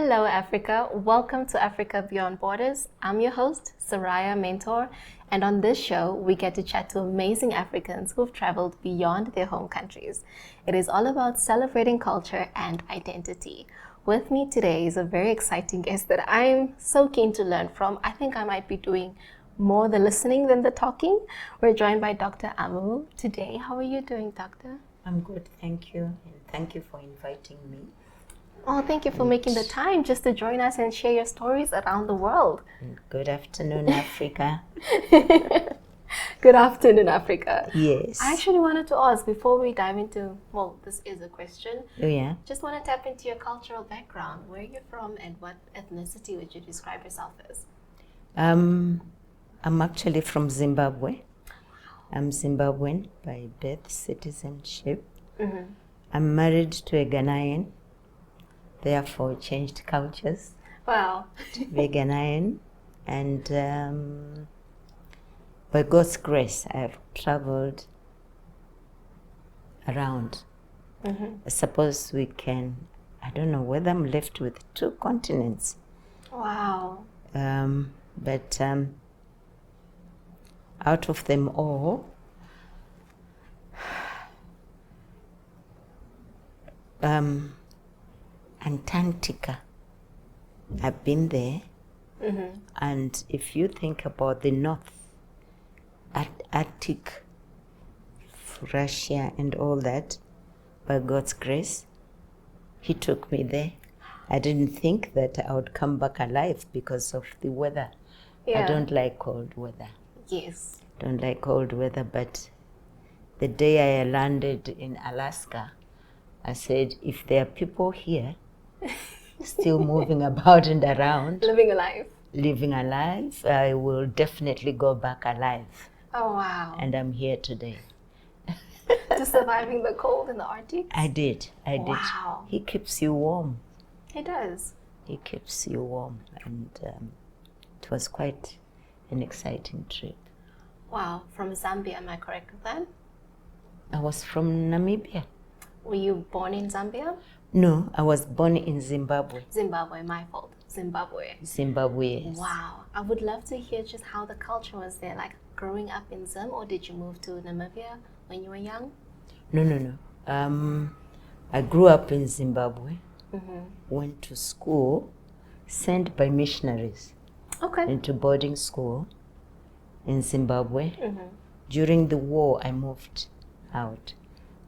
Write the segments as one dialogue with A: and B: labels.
A: Hello, Africa. Welcome to Africa Beyond Borders. I'm your host, Soraya Mentor, and on this show, we get to chat to amazing Africans who've traveled beyond their home countries. It is all about celebrating culture and identity. With me today is a very exciting guest that I'm so keen to learn from. I think I might be doing more the listening than the talking. We're joined by Dr. Amoo today. How are you doing, Doctor?
B: I'm good, thank you. And thank you for inviting me.
A: Oh, thank you for making the time just to join us and share your stories around the world.
B: Good afternoon, Africa.
A: Good afternoon, Africa.
B: Yes.
A: I actually wanted to ask before we dive into, well, this is a question.
B: Oh, yeah.
A: Just want to tap into your cultural background. Where you're from and what ethnicity would you describe yourself as?
B: I'm actually from Zimbabwe. I'm Zimbabwean by birth, citizenship.
A: Mm-hmm.
B: I'm married to a Ghanaian, therefore changed cultures.
A: Wow.
B: To be Ghanaian. And by God's grace, I've traveled around.
A: Mm-hmm.
B: I suppose we can, I don't know whether I'm left with 2 continents.
A: Wow.
B: But out of them all, Antarctica, I've been there.
A: Mm-hmm.
B: And if you think about the North Arctic, Russia and all that, by God's grace, He took me there. I didn't think that I would come back alive because of the weather.
A: Yeah.
B: I don't like cold weather.
A: Yes.
B: Don't like cold weather, but the day I landed in Alaska, I said, if there are people here still moving about and around, living alive, I will definitely go back alive.
A: Oh, wow.
B: And I'm here today.
A: To surviving the cold in the Arctic?
B: I did.
A: Wow.
B: He keeps you warm.
A: He does.
B: He keeps you warm. And it was quite an exciting trip.
A: Wow. From Zambia, am I correct with that?
B: I was from Namibia.
A: Were you born in Zambia?
B: No, I was born in Zimbabwe.
A: Zimbabwe, my fault. Zimbabwe.
B: Zimbabwe, yes.
A: Wow. I would love to hear just how the culture was there, like growing up in Zim, or did you move to Namibia when you were young?
B: No. I grew up in Zimbabwe,
A: Mm-hmm.
B: went to school, sent by missionaries
A: Okay.
B: into boarding school in Zimbabwe.
A: Mm-hmm.
B: During the war, I moved out.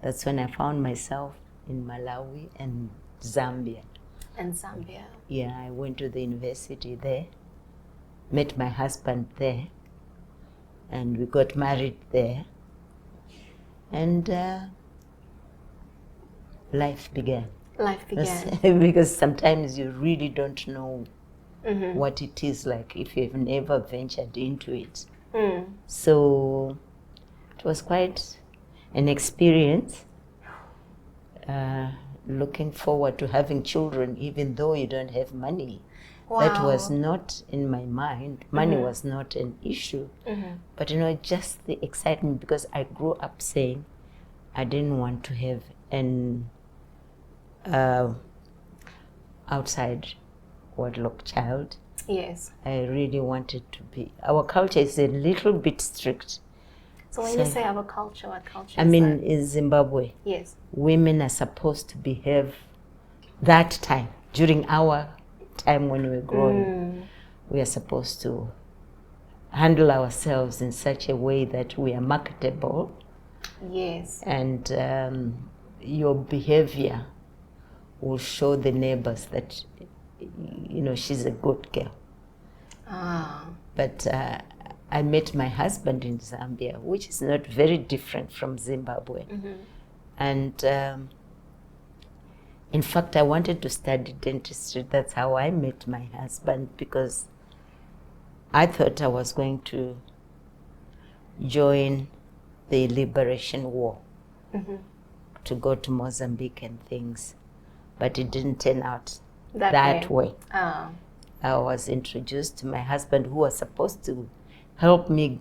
B: That's when I found myself in Malawi and Zambia.
A: And Zambia.
B: Yeah, I went to the university there, met my husband there, and we got married there. And life began.
A: Life began.
B: Because sometimes you really don't know
A: Mm-hmm.
B: what it is like if you've never ventured into it.
A: Mm.
B: So it was quite an experience. Looking forward to having children, even though you don't have money.
A: Wow.
B: That was not in my mind. Money
A: Mhm.
B: was not an issue.
A: Mm-hmm.
B: But just the excitement, because I grew up saying I didn't want to have an outside wedlock child.
A: Yes.
B: I really wanted to be. Our culture is a little bit strict.
A: So when you say our culture, what culture
B: I
A: is
B: mean,
A: that?
B: in Zimbabwe,
A: Yes.
B: women are supposed to behave that time, during our time when we were growing, we are supposed to handle ourselves in such a way that we are marketable.
A: Yes.
B: And your behavior will show the neighbors that, she's a good girl.
A: Ah.
B: But I met my husband in Zambia, which is not very different from Zimbabwe.
A: Mm-hmm.
B: And in fact, I wanted to study dentistry. That's how I met my husband, because I thought I was going to join the Liberation War,
A: Mm-hmm.
B: to go to Mozambique and things. But it didn't turn out
A: That
B: that way.
A: Ah.
B: I was introduced to my husband, who was supposed to help me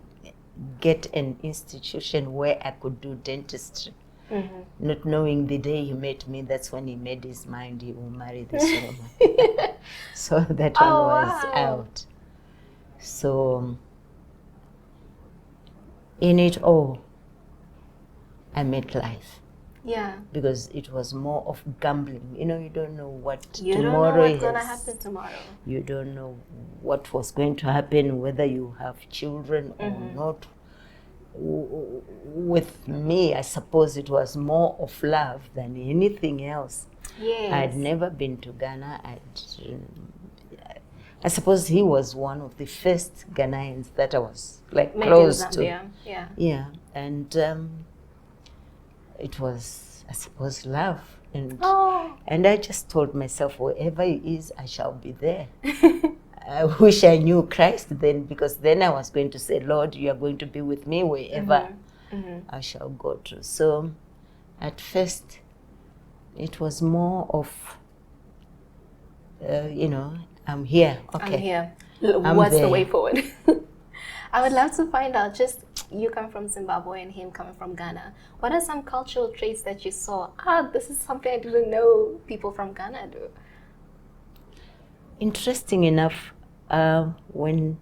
B: get an institution where I could do dentistry.
A: Mm-hmm.
B: Not knowing the day he met me, that's when he made his mind he will marry this woman. So that one was
A: wow.
B: out. So in it all, I met life.
A: Yeah.
B: Because it was more of gambling. You know, you don't know what
A: You
B: tomorrow
A: don't know what's going to happen tomorrow.
B: You don't know what was going to happen, whether you have children or not. With me, I suppose it was more of love than anything else.
A: Yes.
B: I had never been to Ghana. I suppose he was one of the first Ghanaians that I was like close to.
A: Yeah.
B: Yeah, and it was, I suppose, love. And I just told myself, wherever he is, I shall be there. I wish I knew Christ then, because then I was going to say, Lord, you are going to be with me wherever I shall go to. So at first, it was more of, you know, I'm here. Okay.
A: I'm here. What's the way forward? I would love to find out, just you come from Zimbabwe and him coming from Ghana. What are some cultural traits that you saw? This is something I didn't know people from Ghana do.
B: Interesting enough, when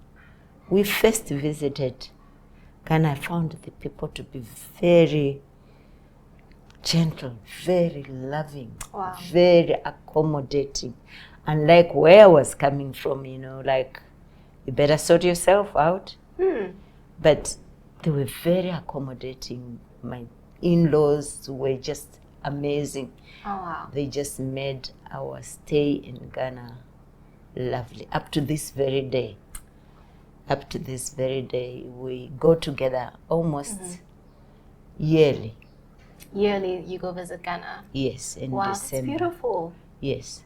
B: we first visited Ghana, I found the people to be very gentle, very loving, very accommodating. Unlike where I was coming from, you know, like, you better sort yourself out. But they were very accommodating. My in-laws were just amazing.
A: Oh, wow.
B: They just made our stay in Ghana lovely. Up to this very day. Up to this very day, we go together almost yearly.
A: Yearly, you go visit Ghana?
B: Yes, in December.
A: Wow, that's beautiful.
B: Yes.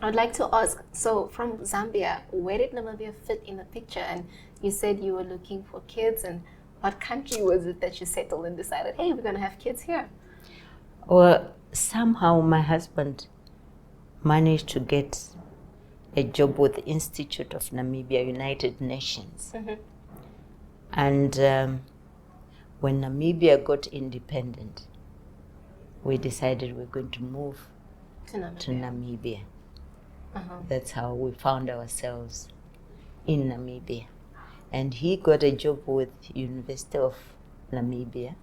A: I would like to ask, so from Zambia, where did Namibia fit in the picture? And you said you were looking for kids, and what country was it that you settled and decided, hey, we're going to have kids here?
B: Well, somehow my husband managed to get a job with the Institute of Namibia, United Nations. And when Namibia got independent, we decided we're going to move to Namibia. That's how we found ourselves in Namibia. And he got a job with University of Namibia,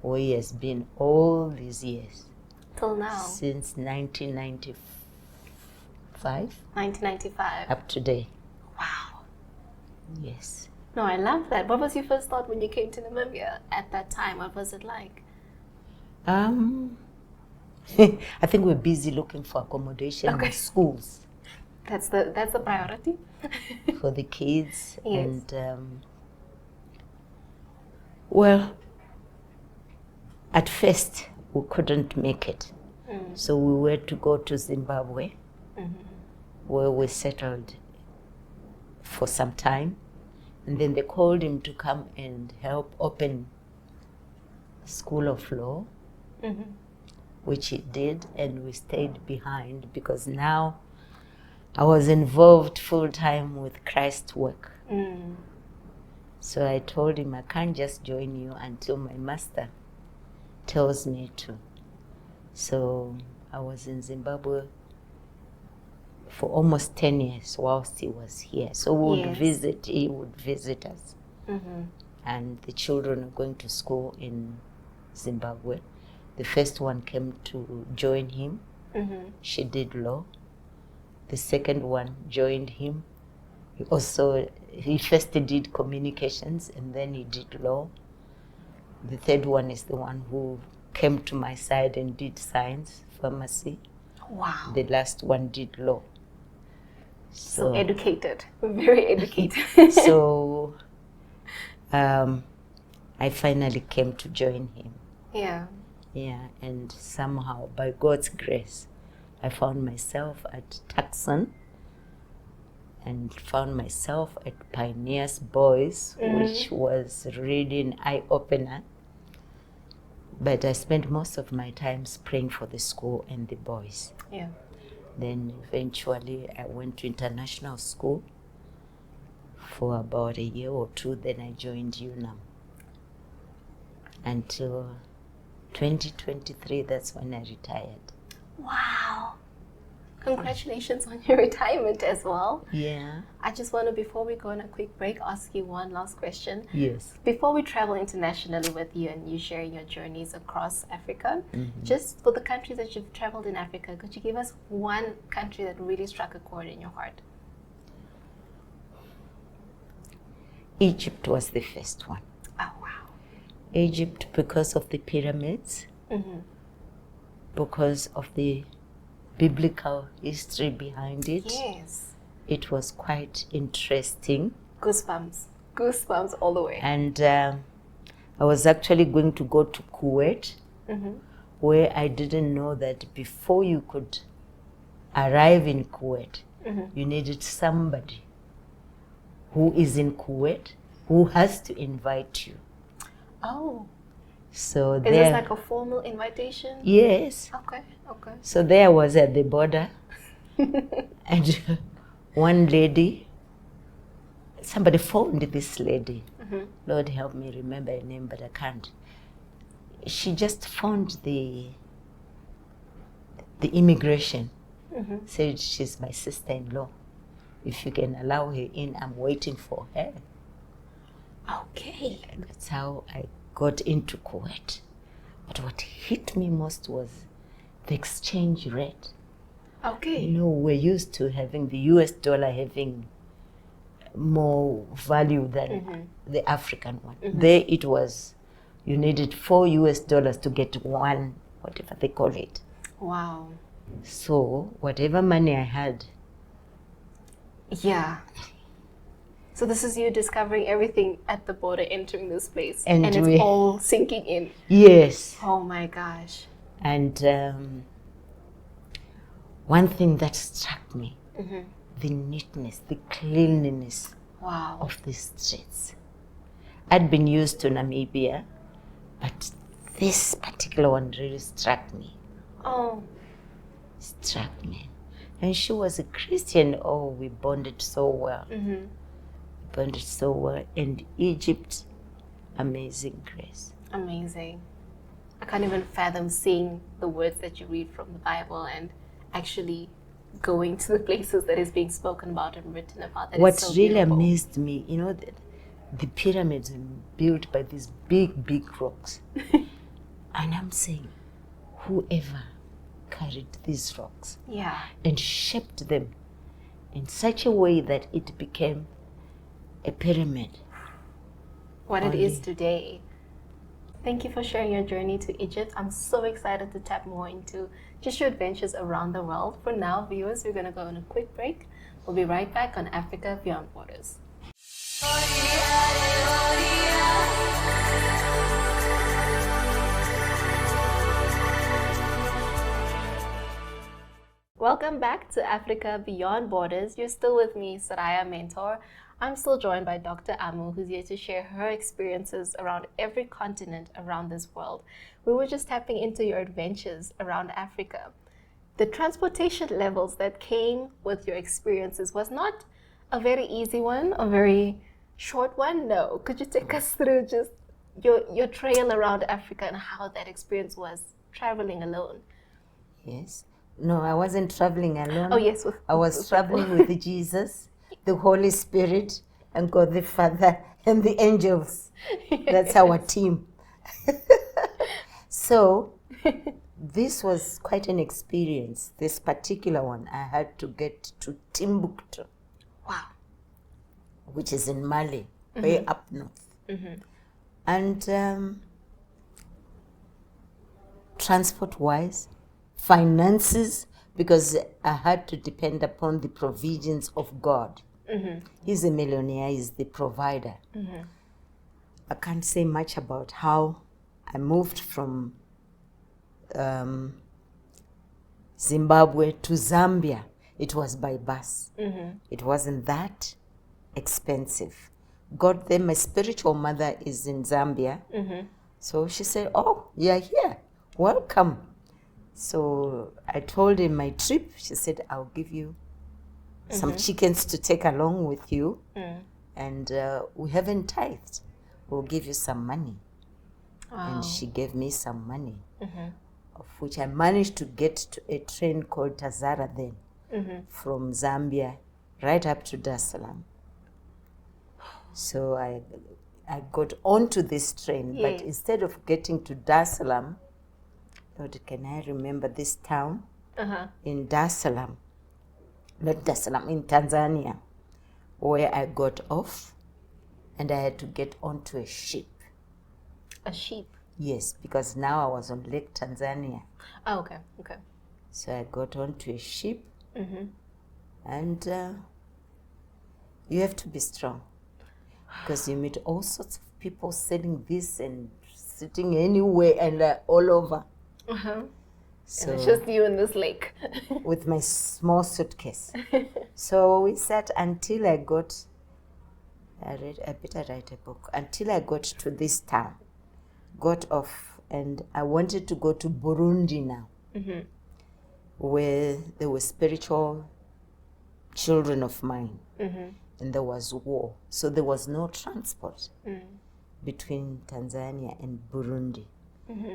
B: where he has been all these years.
A: Till now?
B: Since 1995.
A: 1995.
B: Up to date.
A: Wow.
B: Yes.
A: No, I love that. What was your first thought when you came to Namibia at that time? What was it like?
B: I think we're busy looking for accommodation in schools.
A: That's the priority
B: for the kids.
A: Yes.
B: And well, at first we couldn't make it, so we were to go to Zimbabwe, where we settled for some time, and then they called him to come and help open School of Law. Which he did, and we stayed behind because now I was involved full-time with Christ work. So I told him I can't just join you until my master tells me to. So I was in Zimbabwe for almost 10 years whilst he was here. So we would visit, he would visit us. And the children were going to school in Zimbabwe. The first one came to join him. She did law. The second one joined him. He first did communications and then he did law. The third one is the one who came to my side and did science, pharmacy.
A: Wow.
B: The last one did law.
A: So educated, very educated.
B: So I finally came to join him. Yeah, and somehow, by God's grace, I found myself at Tucson and found myself at Pioneers Boys, which was really an eye-opener. But I spent most of my time praying for the school and the boys. Then eventually I went to international school for about a year or two. Then I joined UNAM until 2023, that's when I retired.
A: Wow. Congratulations on your retirement as well.
B: Yeah.
A: I just want to, before we go on a quick break, ask you one last question.
B: Yes.
A: Before we travel internationally with you and you sharing your journeys across Africa, just for the countries that you've traveled in Africa, could you give us one country that really struck a chord in your heart?
B: Egypt was the first one.
A: Oh, wow.
B: Egypt because of the pyramids, because of the biblical history behind it.
A: Yes.
B: It was quite interesting.
A: Goosebumps. Goosebumps all the way.
B: And I was actually going to go to Kuwait, where I didn't know that before you could arrive in Kuwait, you needed somebody who is in Kuwait who has to invite you.
A: Oh.
B: So
A: is this like a formal invitation?
B: Yes.
A: Okay, okay.
B: So there I was at the border, and one lady, somebody phoned this lady. Lord help me remember her name, but I can't. She just phoned the immigration, said she's my sister-in-law. If you can allow her in, I'm waiting for her.
A: Okay.
B: And that's how I got into Kuwait. But what hit me most was the exchange rate.
A: Okay.
B: You know, we're used to having the US dollar having more value than the African one. There it was, you needed $4 to get one, whatever they call it.
A: Wow.
B: So whatever money I had.
A: Yeah. So this is you discovering everything at the border, entering this place,
B: And
A: it's all sinking in.
B: Yes.
A: Oh my gosh.
B: And one thing that struck me, the neatness, the cleanliness of the streets. I'd been used to Namibia, but this particular one really struck me.
A: Oh.
B: Struck me. And she was a Christian. Oh, we bonded so well. Bonded so well. And Egypt, amazing grace.
A: Amazing. I can't even fathom seeing the words that you read from the Bible and actually going to the places that is being spoken about and written about. That
B: What
A: is so
B: really
A: beautiful.
B: amazed me, you know, the pyramids are built by these big, big rocks. And I'm saying, whoever carried these rocks and shaped them in such a way that it became a pyramid.
A: What it is today. Thank you for sharing your journey to Egypt. I'm so excited to tap more into just your adventures around the world. For now, viewers, we're going to go on a quick break. We'll be right back on Africa Beyond Borders. Welcome back to Africa Beyond Borders. You're still with me, Saraya Mentor. I'm still joined by Dr. Amoo, who's here to share her experiences around every continent around this world. We were just tapping into your adventures around Africa. The transportation levels that came with your experiences was not a very easy one, a very short one. No. Could you take us through just your trail around Africa and how that experience was traveling alone?
B: Yes. No, I wasn't traveling alone.
A: Oh, yes.
B: I was traveling with Jesus, the Holy Spirit, and God the Father, and the angels. That's our team. So, this was quite an experience. This particular one, I had to get to Timbuktu.
A: Wow.
B: Which is in Mali, way up north. And transport-wise, finances, because I had to depend upon the provisions of God. He's a millionaire, he's the provider. I can't say much about how I moved from Zimbabwe to Zambia. It was by bus. It wasn't that expensive. Got there, my spiritual mother is in Zambia. So she said, oh, you're here, welcome. So I told her my trip. She said, I'll give you some chickens to take along with you. And we haven't tithed. We'll give you some money. Wow. And she gave me some money, of which I managed to get to a train called Tazara then. from Zambia right up to Dar es Salaam. So I got onto this train, but instead of getting to Dar es Salaam, Lord, can I remember this town in Dar es Salaam, not Dar es Salaam, in Tanzania, where I got off and I had to get onto a ship.
A: A sheep?
B: Yes, because now I was on Lake Tanzania.
A: Oh, okay, okay.
B: So I got onto a ship, and you have to be strong because you meet all sorts of people selling this and sitting anywhere and all over. So
A: and it's just you in this lake.
B: with my small suitcase. So we sat until I better write a book, until I got to this town, got off, and I wanted to go to Burundi now, where there were spiritual children of mine, and there was war. So there was no transport between Tanzania and Burundi.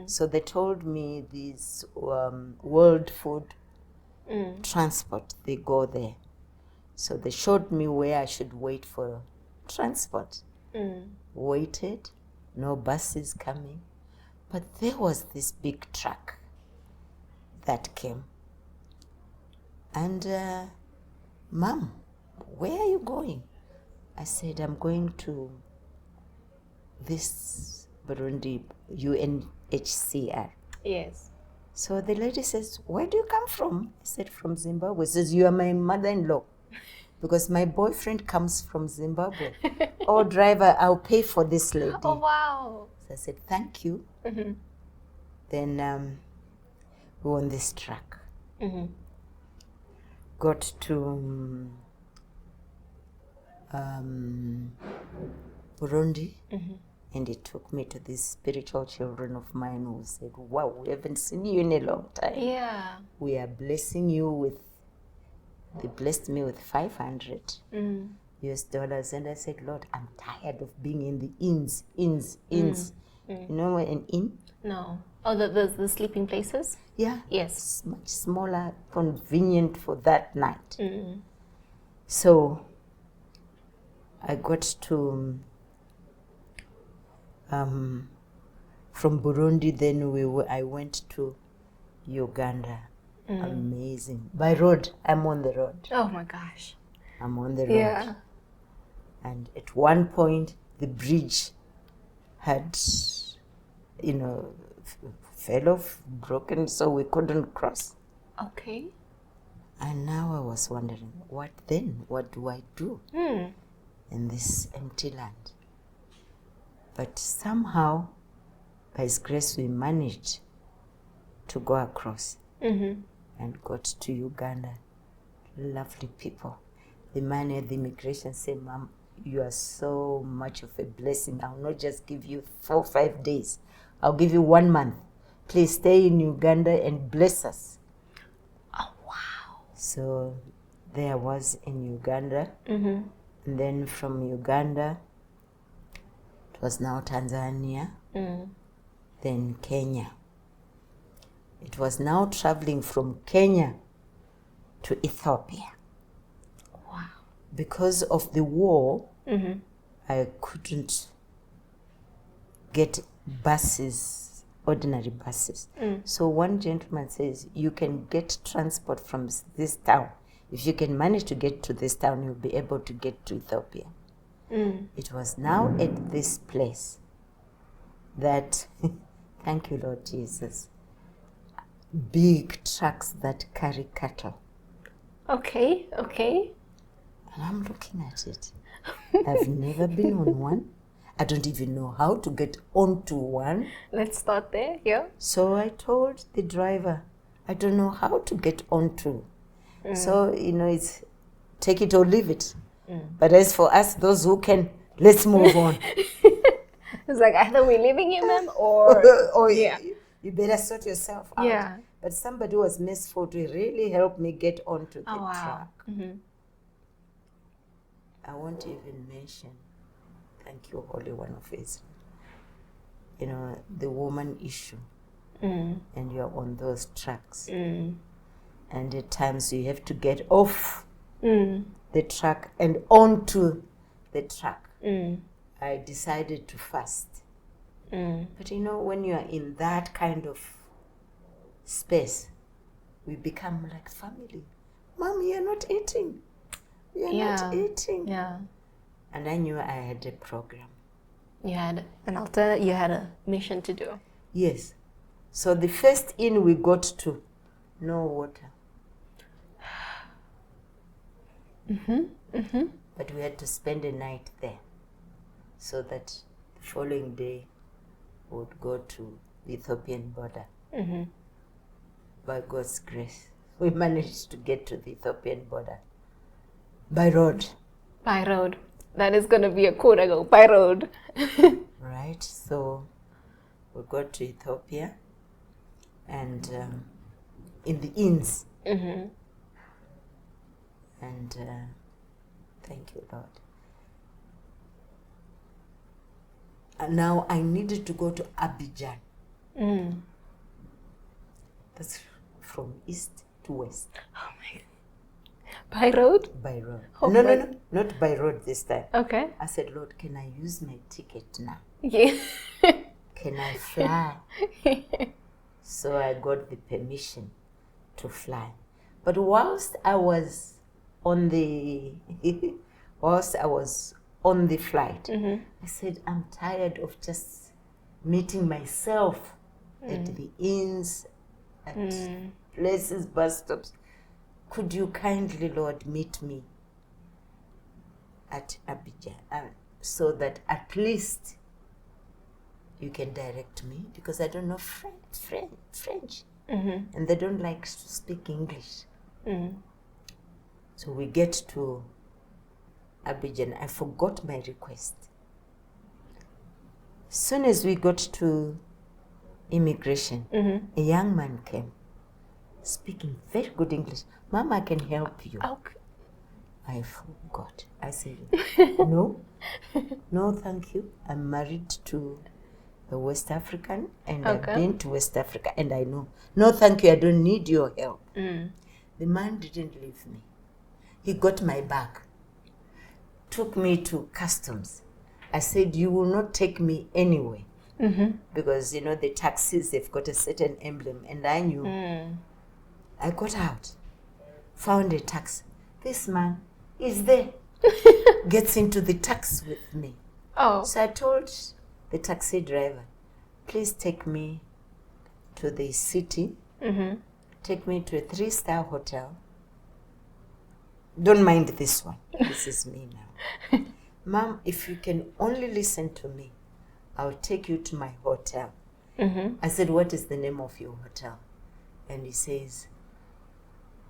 B: So they told me these World Food Transport, they go there. So they showed me where I should wait for transport. Waited, no buses coming, but there was this big truck that came. And, Mom, where are you going? I said, I'm going to this Burundi UNHCR.
A: Yes.
B: So the lady says, where do you come from? I said, from Zimbabwe. She says, you are my mother-in-law. Because my boyfriend comes from Zimbabwe. Oh, driver, I'll pay for this lady.
A: Oh, wow.
B: So I said, thank you. Then we were on this truck. Got to Burundi, and it took me to these spiritual children of mine who said, wow, we haven't seen you in a long time.
A: Yeah.
B: We are blessing you with, they blessed me with 500 US dollars. And I said, Lord, I'm tired of being in the inns. You know an inn?
A: No. Oh, the sleeping places?
B: Yeah.
A: Yes.
B: It's much smaller, convenient for that night. So I got to, from Burundi, then I went to Uganda. Amazing. By road, I'm on the road.
A: Oh my gosh.
B: I'm on the road.
A: Yeah.
B: And at one point, the bridge had, fell off, broken, so we couldn't cross.
A: Okay.
B: And now I was wondering, what then? What do I do in this empty land? But somehow, by His grace, we managed to go across and got to Uganda. Lovely people. The man at the immigration said, Mom, you are so much of a blessing. I'll not just give you 4 or 5 days. I'll give you 1 month. Please stay in Uganda and bless us.
A: Oh, wow.
B: So there I was in Uganda. And then from Uganda, it was now Tanzania, then Kenya. It was now traveling from Kenya to Ethiopia.
A: Wow.
B: Because of the war, I couldn't get buses, ordinary buses. So one gentleman says, you can get transport from this town. If you can manage to get to this town, you'll be able to get to Ethiopia. It was now at this place that, thank you, Lord Jesus, big trucks that carry cattle.
A: Okay, okay.
B: And I'm looking at it. I've never been on one. I don't even know how to get onto one.
A: Let's start there, yeah.
B: So I told the driver, I don't know how to get onto. So, it's take it or leave it. But as for us, those who can, let's move on.
A: It's like either we're leaving you, ma'am, or
B: you better sort yourself out.
A: Yeah.
B: But somebody was merciful to really help me get onto the truck. I won't even mention, thank you, Holy One of Israel, the woman issue. And you're on those trucks. And at times you have to get off the truck and onto the truck. I decided to fast. But you know, when you are in that kind of space, we become like family. Mom, you're not eating. You're not eating.
A: Yeah.
B: And I knew I had a program.
A: You had an alternate, you had a mission to do.
B: Yes. So the first inn we got to, no water. But we had to spend a night there, so that the following day we would go to the Ethiopian border. By God's grace, we managed to get to the Ethiopian border by road.
A: By road. That is going to be a quote I go, by road.
B: Right, so we got to Ethiopia and in the inns. And thank you, Lord. And now I needed to go to Abidjan. That's from east to west.
A: Oh my God. By road?
B: By road.
A: Oh,
B: no, not by road this time.
A: Okay.
B: I said, Lord, can I use my ticket now?
A: Yeah.
B: Can I fly? So I got the permission to fly. But whilst I was on the flight, I said, I'm tired of just meeting myself at the inns, at places, bus stops. Could you kindly, Lord, meet me at Abidjan so that at least you can direct me, because I don't know French. And they don't like to speak English. So we get to Abidjan. I forgot my request. As soon as we got to immigration, a young man came, speaking very good English. Mama, I can help you.
A: Okay.
B: I forgot. I said, no, thank you. I'm married to a West African, and I've been to West Africa, and I know. No, thank you. I don't need your help. The man didn't leave me. He got my bag, took me to customs. I said, you will not take me anywhere. Because, you know, the taxis, they've got a certain emblem, and I knew. I got out, found a taxi. This man is there, gets into the taxi with me.
A: Oh.
B: So I told the taxi driver, please take me to the city, take me to a 3-star hotel. Don't mind this one. This is me now. Mom, if you can only listen to me, I'll take you to my hotel. I said, what is the name of your hotel? And he says,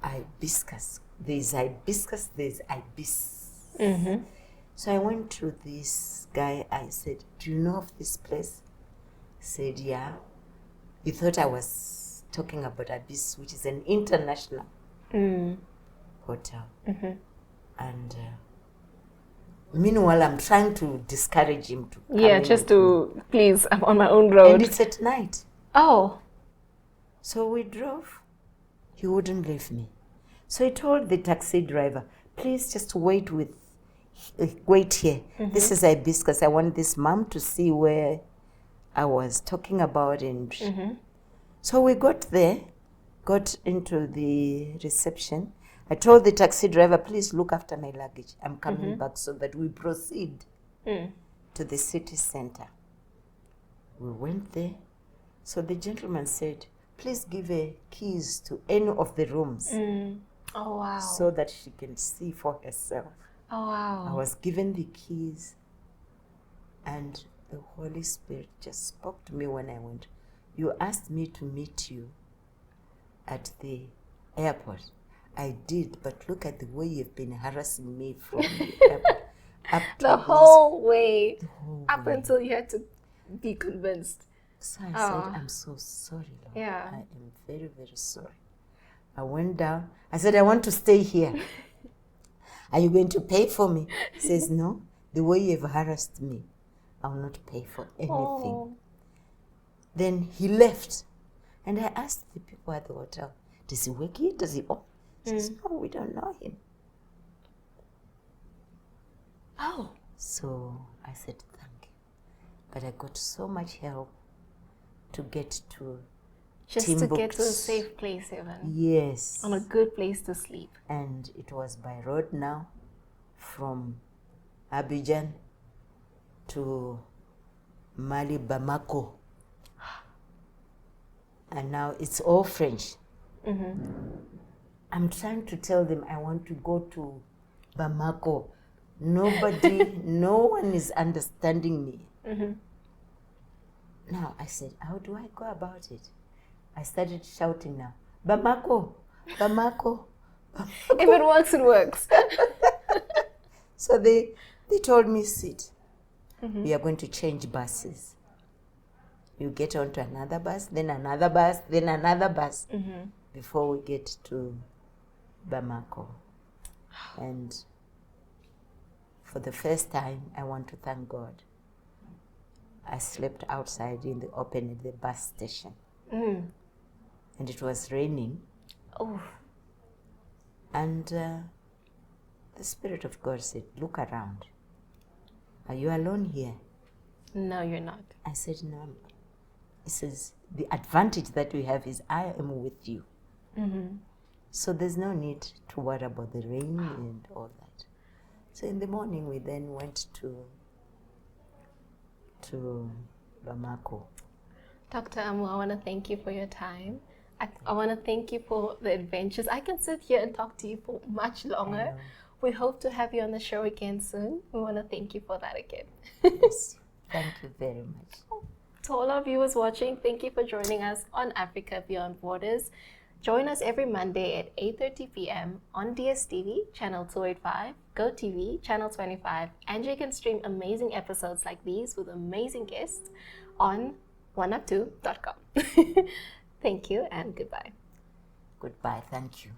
B: Hibiscus. There's hibiscus, there's ibis. So I went to this guy. I said, do you know of this place? He said, yeah. He thought I was talking about Ibis, which is an international hotel. And meanwhile, I'm trying to discourage him to come in
A: just
B: with
A: to,
B: me.
A: please, I'm on my own road.
B: And it's at night.
A: Oh.
B: So we drove. He wouldn't leave me. So he told the taxi driver, please just wait here. This is Hibiscus. I want this mom to see where I was talking about. And so we got there, got into the reception. I told the taxi driver, please look after my luggage. I'm coming back, so that we proceed to the city center. We went there. So the gentleman said, please give her keys to any of the rooms.
A: Oh, wow.
B: So that she can see for herself.
A: Oh, wow.
B: I was given the keys, and the Holy Spirit just spoke to me when I went. You asked me to meet you at the airport. I did, but look at the way you've been harassing me from the airport up to
A: the whole way. Up
B: way.
A: Until you had to be convinced.
B: So I said, I'm so sorry, Lord.
A: Yeah.
B: I am very, very sorry. I went down. I said, I want to stay here. Are you going to pay for me? He says, no. The way you've harassed me, I will not pay for anything. Oh. Then he left. And I asked the people at the hotel, does he work here? Does he own? He says, no, we don't know him.
A: Oh.
B: So I said, thank you. But I got so much help to get to
A: just
B: Timbuktu.
A: To get to a safe place even.
B: Yes.
A: On a good place to sleep.
B: And it was by road now from Abidjan to Mali, Bamako. And now it's all French. I'm trying to tell them I want to go to Bamako. Nobody, no one is understanding me. Now I said, how do I go about it? I started shouting now, Bamako, Bamako, Bamako.
A: If it works, it works.
B: So they told me, sit. We are going to change buses. You get onto another bus, then another bus, then another bus before we get to Bamako. And for the first time, I want to thank God. I slept outside in the open at the bus station. And it was raining.
A: Oh.
B: And the Spirit of God said, look around. Are you alone here?
A: No, you're not.
B: I said, no. He says, the advantage that we have is I am with you. So there's no need to worry about the rain and all that. So in the morning, we then went to Bamako.
A: Dr. Amoo, I want to thank you for your time. I want to thank you for the adventures. I can sit here and talk to you for much longer. We hope to have you on the show again soon. We want to thank you for that again.
B: Yes, thank you very much.
A: To all our viewers watching, thank you for joining us on Africa Beyond Borders. Join us every Monday at 8:30 p.m. on DSTV, channel 285, GoTV, channel 25, and you can stream amazing episodes like these with amazing guests on oneup2.com. Thank you and goodbye.
B: Goodbye, thank you.